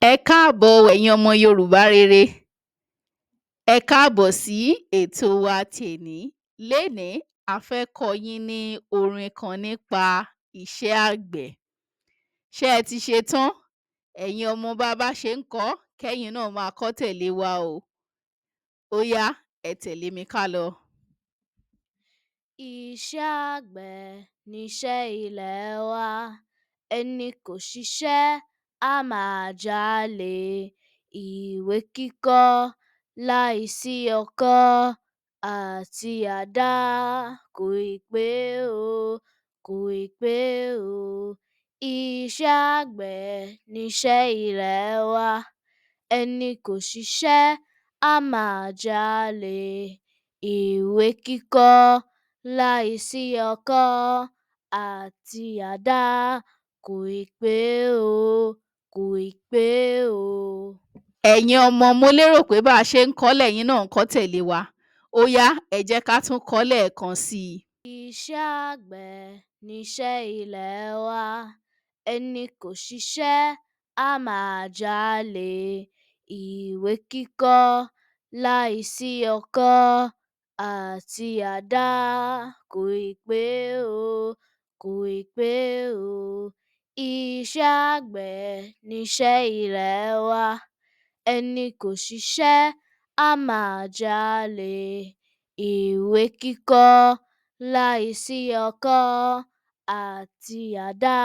Ẹ káàbọ̀ ẹ̀yin ọmọ Yorùbá rere. Ẹ káàbọ̀ sí ètò wa tèní. Lénìí, a fẹ́ kọ́ yín ní orin kan nípa iṣẹ́ àgbẹ̀. Ṣé ẹ ti ṣetán? Ẹ̀yin ọmọ bá a bá ṣe ń kọ ọ́, kẹ́yin náà máa kọ tẹ̀lé wa o. Ó yá, ẹ tẹ̀lé mi ká lọ. Iṣẹ́ àgbẹ̀ niṣẹ́ ilẹ̀ wa, ẹni kò ṣiṣẹ́ á máa jalè. Ìwé kíkọ́ láìsí ọkọ́ àti àdá kò ì pé o, kò ì pé o. Iṣẹ́ àgbẹ̀ niṣẹ́ ilẹ̀ wa, ẹni kò ṣiṣẹ́ á máa jalè. Ìwé kíkọ́ láìsí ọkọ́ àti àdá kò ì pé o, kò ì pé o. Ẹ̀yin ọmọ, mo lérò pé bá a ṣe ń kọ́ lẹ́yìn náà ń kọ́ tẹ̀lé wa. Ó yá, ẹ jẹ́ ká tún kọ́ lẹ́ẹ̀kan sí i. Iṣẹ́ àgbẹ̀ niṣẹ́ ilẹ̀ wa, ẹni kò ṣiṣẹ́ á máa jalè. Ìwé kíkọ́ láìsí ọkọ́ àti àdá kò ì pé o, kò ì pé o. Iṣẹ́ àgbẹ̀ niṣẹ́ ilẹ̀ wa, ẹni kò ṣiṣẹ́ á máa jalè. Ìwé kíkọ́ láìsí ọkọ́ àti àdá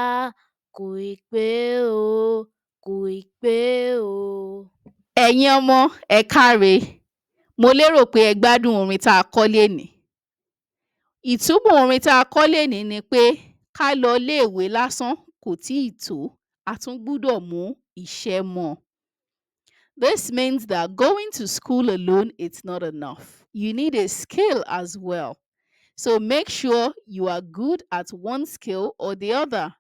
kò ì pé o, kò ì pé o. Ẹ̀yin ọmọ, ẹ káre. Mo lérò pé ẹ gbádùn orin tá a kọ́ lénìí. Ìtumọ̀ orin tá a kọ́ lénìí ni pé ká lọ iléèwé lásán kò tíì tó, a tún gbúdọ̀ mú iṣẹ́ mọ́. This means that going to school alone is not enough. You need a skill as well. So make sure you are good at one skill or the other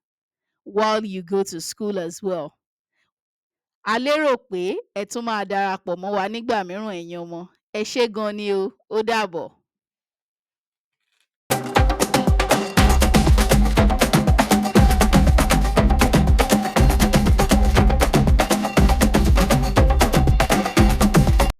while you go to school as well. A lérò pé ẹ tún máa darapọ̀ mọ́ wa nígbà mìíràn ẹ̀yin ọmọ. Ẹ ṣé gan ni o. Ó dàbọ̀.